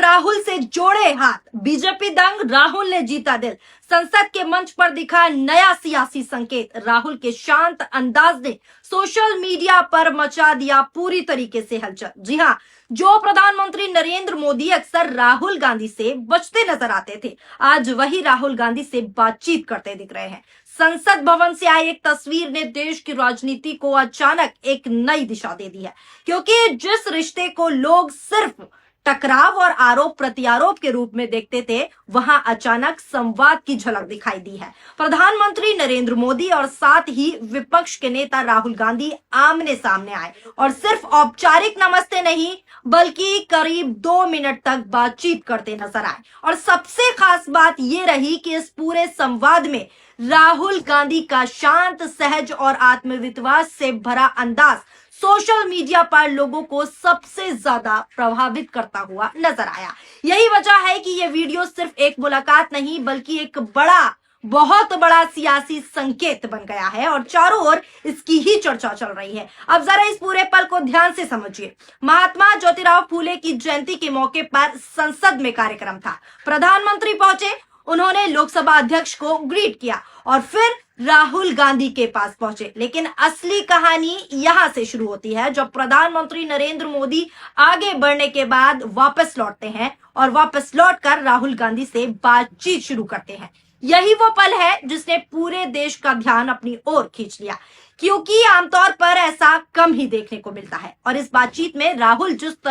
राहुल से जोड़े हाथ, बीजेपी दंग, राहुल ने जीता दिल। संसद के मंच पर दिखा नया सियासी संकेत। राहुल के शांत अंदाज ने सोशल मीडिया पर मचा दिया पूरी तरीके से हलचल। जी हां, जो प्रधानमंत्री नरेंद्र मोदी अक्सर राहुल गांधी से बचते नजर आते थे, आज वही राहुल गांधी से बातचीत करते दिख रहे हैं। संसद भवन से आई एक तस्वीर ने देश की राजनीति को अचानक एक नई दिशा दे दी है, क्योंकि जिस रिश्ते को लोग सिर्फ टकराव और आरोप प्रत्यारोप के रूप में देखते थे, वहां अचानक संवाद की झलक दिखाई दी है। प्रधानमंत्री नरेंद्र मोदी और साथ ही विपक्ष के नेता राहुल गांधी आमने सामने आए और सिर्फ औपचारिक नमस्ते नहीं, बल्कि करीब 2 मिनट तक बातचीत करते नजर आए। और सबसे खास बात यह रही कि इस पूरे संवाद में राहुल गांधी का शांत, सहज और आत्मविश्वास से भरा अंदाज सोशल मीडिया पर लोगों को सबसे ज्यादा प्रभावित करता हुआ नजर आया। यही वजह है कि यह वीडियो सिर्फ एक मुलाकात नहीं, बल्कि एक बहुत बड़ा सियासी संकेत बन गया है और चारों ओर इसकी ही चर्चा चल रही है। अब जरा इस पूरे पल को ध्यान से समझिए। महात्मा ज्योतिराव फूले की जयंती के मौके पर संसद में कार्यक्रम था। प्रधानमंत्री पहुंचे, उन्होंने लोकसभा अध्यक्ष को ग्रीट किया और फिर राहुल गांधी के पास पहुंचे। लेकिन असली कहानी यहां से शुरू होती है, जब प्रधानमंत्री नरेंद्र मोदी आगे बढ़ने के बाद वापस लौटते हैं और वापस लौटकर राहुल गांधी से बातचीत शुरू करते हैं। यही वो पल है जिसने पूरे देश का ध्यान अपनी ओर खींच लिया, क्योंकि आमतौर पर ऐसा कम ही देखने को मिलता है। और इस बातचीत में राहुल जिस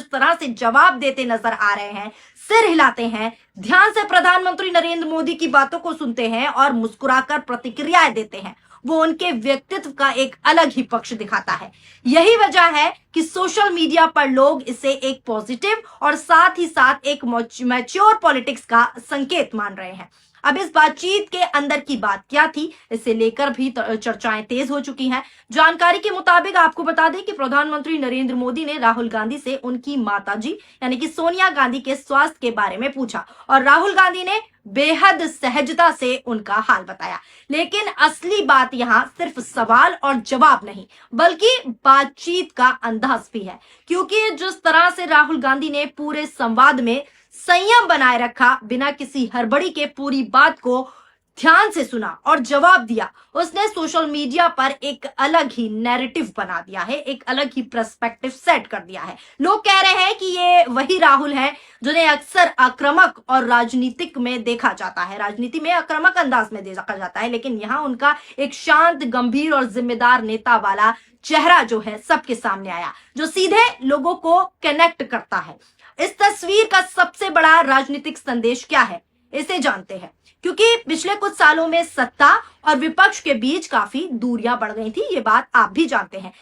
तरह से जवाब देते नजर आ रहे हैं, सिर हिलाते हैं, ध्यान से प्रधानमंत्री नरेंद्र मोदी की बातों को सुनते हैं और मुस्कुराकर प्रतिक्रियाएं देते हैं, वो उनके व्यक्तित्व का एक अलग ही पक्ष दिखाता है। यही वजह है कि सोशल मीडिया पर लोग इसे एक पॉजिटिव और साथ ही साथ एक मैच्योर पॉलिटिक्स का संकेत मान रहे हैं। अब इस बातचीत के अंदर की बात क्या थी, इसे लेकर भी चर्चाएं तेज हो चुकी हैं। जानकारी के मुताबिक आपको बता दें कि प्रधानमंत्री नरेंद्र मोदी ने राहुल गांधी से उनकी माताजी यानी कि सोनिया गांधी के स्वास्थ्य के बारे में पूछा और राहुल गांधी ने बेहद सहजता से उनका हाल बताया। लेकिन असली बात यहाँ सिर्फ सवाल और जवाब नहीं, बल्कि बातचीत का अंदाज भी है, क्योंकि जिस तरह से राहुल गांधी ने पूरे संवाद में संयम बनाए रखा, बिना किसी हड़बड़ी के पूरी बात को ध्यान से सुना और जवाब दिया, उसने सोशल मीडिया पर एक अलग ही नैरेटिव बना दिया है, एक अलग ही पर्सपेक्टिव सेट कर दिया है। लोग कह रहे हैं कि ये वही राहुल है जिन्हें अक्सर आक्रामक और राजनीतिक में देखा जाता है, राजनीति में आक्रामक अंदाज में देखा जाता है, लेकिन यहाँ उनका एक शांत, गंभीर और जिम्मेदार नेता वाला चेहरा जो है सबके सामने आया, जो सीधे लोगों को कनेक्ट करता है। इस तस्वीर का सबसे बड़ा राजनीतिक संदेश क्या है, इसे जानते हैं। क्योंकि पिछले कुछ सालों में सत्ता और विपक्ष के बीच काफी दूरियां बढ़ गई थी, ये बात आप भी जानते हैं,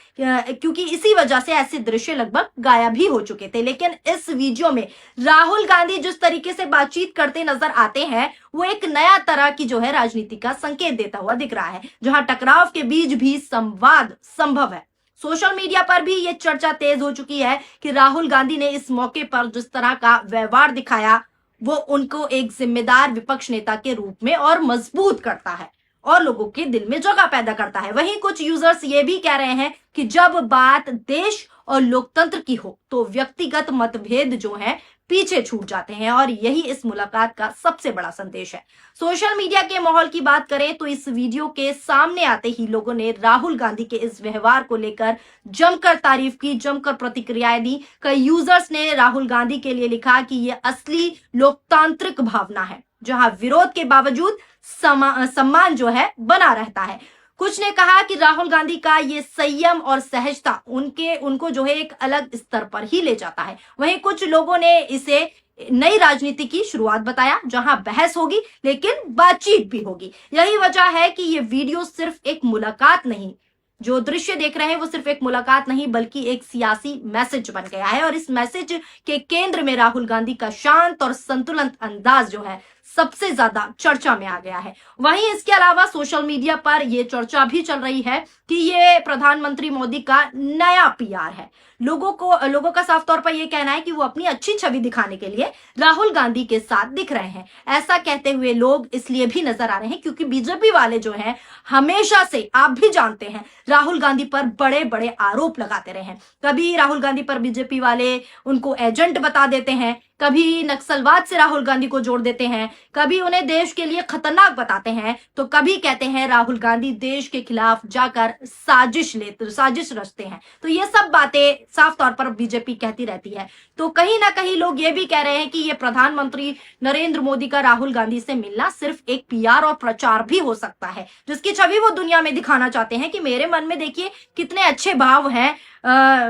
क्योंकि इसी वजह से ऐसे दृश्य लगभग गायब ही हो चुके थे। लेकिन इस वीडियो में राहुल गांधी जिस तरीके से बातचीत करते नजर आते हैं, वो एक नया तरह की जो है राजनीति का संकेत देता हुआ दिख रहा है, जहां टकराव के बीच भी संवाद संभव है। सोशल मीडिया पर भी ये चर्चा तेज हो चुकी है कि राहुल गांधी ने इस मौके पर जिस तरह का व्यवहार दिखाया, वो उनको एक जिम्मेदार विपक्ष नेता के रूप में और मजबूत करता है और लोगों के दिल में जगह पैदा करता है। वहीं कुछ यूजर्स ये भी कह रहे हैं कि जब बात देश और लोकतंत्र की हो तो व्यक्तिगत मतभेद जो हैं पीछे छूट जाते हैं, और यही इस मुलाकात का सबसे बड़ा संदेश है। सोशल मीडिया के माहौल की बात करें तो इस वीडियो के सामने आते ही लोगों ने राहुल गांधी के इस व्यवहार को लेकर जमकर तारीफ की, जमकर प्रतिक्रियाएं दी। कई यूजर्स ने राहुल गांधी के लिए लिखा कि ये असली लोकतांत्रिक भावना है, जहां विरोध के बावजूद सम्मान जो है बना रहता है। कुछ ने कहा कि राहुल गांधी का ये संयम और सहजता उनको जो है एक अलग स्तर पर ही ले जाता है। वहीं कुछ लोगों ने इसे नई राजनीति की शुरुआत बताया, जहां बहस होगी लेकिन बातचीत भी होगी। यही वजह है कि ये वीडियो सिर्फ एक मुलाकात नहीं, जो दृश्य देख रहे हैं वो सिर्फ एक मुलाकात नहीं, बल्कि एक सियासी मैसेज बन गया है। और इस मैसेज के केंद्र में राहुल गांधी का शांत और संतुलित अंदाज जो है सबसे ज्यादा चर्चा में आ गया है। वहीं इसके अलावा सोशल मीडिया पर यह चर्चा भी चल रही है कि ये प्रधानमंत्री मोदी का नया पीआर है। लोगों का साफ तौर पर यह कहना है कि वो अपनी अच्छी छवि दिखाने के लिए राहुल गांधी के साथ दिख रहे हैं। ऐसा कहते हुए लोग इसलिए भी नजर आ रहे हैं क्योंकि बीजेपी वाले जो हैं हमेशा से, आप भी जानते हैं, राहुल गांधी पर बड़े बड़े आरोप लगाते रहे हैं। कभी राहुल गांधी पर बीजेपी वाले उनको एजेंट बता देते हैं, कभी नक्सलवाद से राहुल गांधी को जोड़ देते हैं, कभी उन्हें देश के लिए खतरनाक बताते हैं, तो कभी कहते हैं राहुल गांधी देश के खिलाफ जाकर साजिश रचते हैं। तो ये सब बातें साफ तौर पर बीजेपी कहती रहती है। तो कहीं ना कहीं लोग ये भी कह रहे हैं कि ये प्रधानमंत्री नरेंद्र मोदी का राहुल गांधी से मिलना सिर्फ एक पीआर और प्रचार भी हो सकता है, जिसकी छवि वो दुनिया में दिखाना चाहते हैं कि मेरे मन में देखिए कितने अच्छे भाव हैं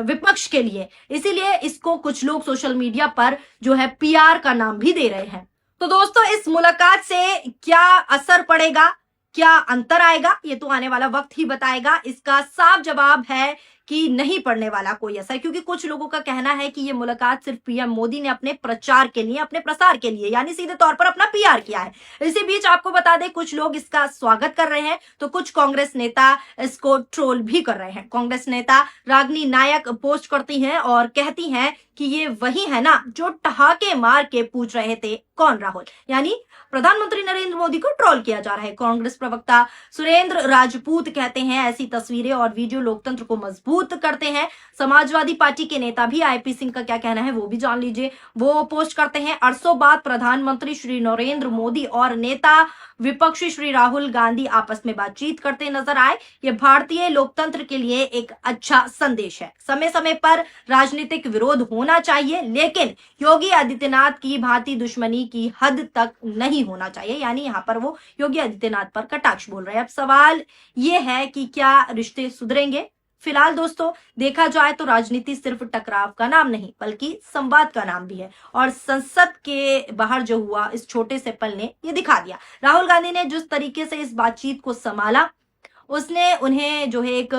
विपक्ष के लिए। इसीलिए इसको कुछ लोग सोशल मीडिया पर जो है पीआर का नाम भी दे रहे हैं। तो दोस्तों, इस मुलाकात से क्या असर पड़ेगा, क्या अंतर आएगा, ये तो आने वाला वक्त ही बताएगा। इसका साफ जवाब है कि नहीं पड़ने वाला कोई असर, क्योंकि कुछ लोगों का कहना है कि ये मुलाकात सिर्फ पीएम मोदी ने अपने प्रचार के लिए, अपने प्रसार के लिए, यानी सीधे तौर पर अपना पीआर किया है। इसी बीच आपको बता दें, कुछ लोग इसका स्वागत कर रहे हैं तो कुछ कांग्रेस नेता इसको ट्रोल भी कर रहे हैं। कांग्रेस नेता रागिनी नायक पोस्ट करती हैं और कहती हैं कि ये वही है ना जो ठहाके मार के पूछ रहे थे कौन राहुल, यानी प्रधानमंत्री नरेंद्र मोदी को ट्रोल किया जा रहा है। कांग्रेस प्रवक्ता सुरेंद्र राजपूत कहते हैं ऐसी तस्वीरें और वीडियो लोकतंत्र को मजबूत करते हैं। समाजवादी पार्टी के नेता भी आईपी सिंह का क्या कहना है वो भी जान लीजिए। वो पोस्ट करते हैं, अरसों बाद प्रधानमंत्री श्री नरेंद्र मोदी और नेता विपक्षी श्री राहुल गांधी आपस में बातचीत करते नजर आए। ये भारतीय लोकतंत्र के लिए एक अच्छा संदेश है। समय समय पर राजनीतिक विरोध होना चाहिए, लेकिन योगी आदित्यनाथ की भांति दुश्मनी की हद तक नहीं होना चाहिए, यानी यहाँ पर वो योगी आदित्यनाथ पर कटाक्ष बोल रहे हैं। अब सवाल ये है कि क्या रिश्ते सुधरेंगे? फिलहाल दोस्तों, देखा जाए तो राजनीति सिर्फ टकराव का नाम नहीं बल्कि संवाद का नाम भी है, और संसद के बाहर जो हुआ इस छोटे से पल ने ये दिखा दिया। राहुल गांधी ने जिस तरीके से इस बातचीत को संभाला, उसने उन्हें जो है एक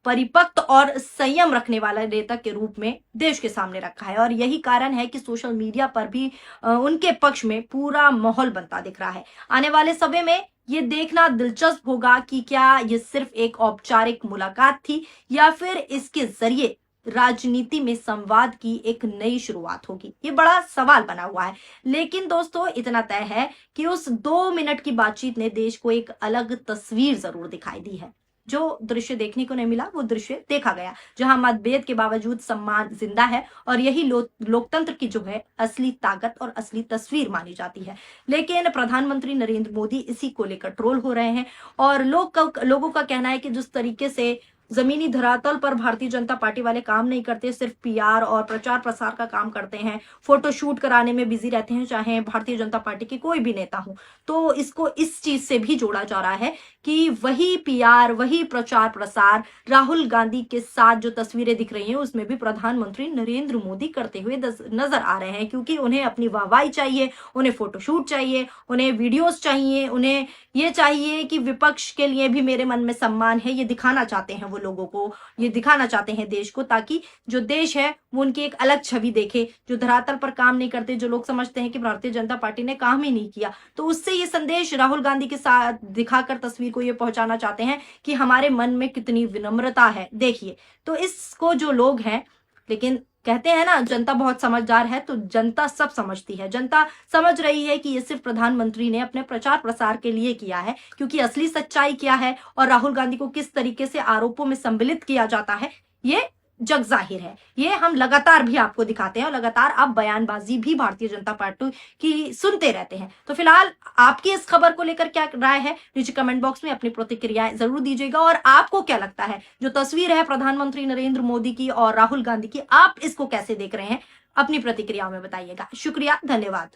परिपक्व और संयम रखने वाला नेता के रूप में देश के सामने रखा है, और यही कारण है कि सोशल मीडिया पर भी उनके पक्ष में पूरा माहौल बनता दिख रहा है। आने वाले समय में ये देखना दिलचस्प होगा कि क्या ये सिर्फ एक औपचारिक मुलाकात थी या फिर इसके जरिए राजनीति में संवाद की एक नई शुरुआत होगी। ये बड़ा सवाल बना हुआ है, लेकिन दोस्तों इतना तय है कि उस 2 मिनट की बातचीत ने देश को एक अलग तस्वीर जरूर दिखाई दी है। जो दृश्य देखने को नहीं मिला वो दृश्य देखा गया, जहां मतभेद के बावजूद सम्मान जिंदा है, और यही लोकतंत्र की जो है असली ताकत और असली तस्वीर मानी जाती है। लेकिन प्रधानमंत्री नरेंद्र मोदी इसी को लेकर ट्रोल हो रहे हैं, और लोगों का कहना है कि जिस तरीके से जमीनी धरातल पर भारतीय जनता पार्टी वाले काम नहीं करते, सिर्फ पीआर और प्रचार प्रसार का काम करते हैं, फोटो शूट कराने में बिजी रहते हैं, चाहे भारतीय जनता पार्टी के कोई भी नेता हो, तो इसको इस चीज से भी जोड़ा जा रहा है कि वही पीआर, वही प्रचार प्रसार राहुल गांधी के साथ जो तस्वीरें दिख रही हैं उसमें भी प्रधानमंत्री नरेंद्र मोदी करते हुए नजर आ रहे हैं, क्योंकि उन्हें अपनी वाहवाही चाहिए, उन्हें फोटोशूट चाहिए, उन्हें वीडियोस चाहिए, उन्हें ये चाहिए कि विपक्ष के लिए भी मेरे मन में सम्मान है। ये दिखाना चाहते हैं वो लोगों को, ये दिखाना चाहते हैं देश को, ताकि जो देश है वो उनकी एक अलग छवि देखे। जो धरातल पर काम नहीं करते, जो लोग समझते हैं कि भारतीय जनता पार्टी ने काम ही नहीं किया, तो उससे ये संदेश राहुल गांधी के साथ दिखाकर तस्वीर को ये पहुंचाना चाहते हैं कि हमारे मन में कितनी विनम्रता है। देखिए, तो इसको जो लोग हैं, लेकिन कहते हैं ना जनता बहुत समझदार है, तो जनता सब समझती है। जनता समझ रही है कि ये सिर्फ प्रधानमंत्री ने अपने प्रचार प्रसार के लिए किया है, क्योंकि असली सच्चाई क्या है और राहुल गांधी को किस तरीके से आरोपों में सम्मिलित किया जाता है ये जग जाहिर है। ये हम लगातार भी आपको दिखाते हैं, और लगातार आप बयानबाजी भी भारतीय जनता पार्टी की सुनते रहते हैं। तो फिलहाल आपकी इस खबर को लेकर क्या राय है, नीचे कमेंट बॉक्स में अपनी प्रतिक्रियाएं जरूर दीजिएगा। और आपको क्या लगता है, जो तस्वीर है प्रधानमंत्री नरेंद्र मोदी की और राहुल गांधी की, आप इसको कैसे देख रहे हैं, अपनी प्रतिक्रियाओं में बताइएगा। शुक्रिया, धन्यवाद।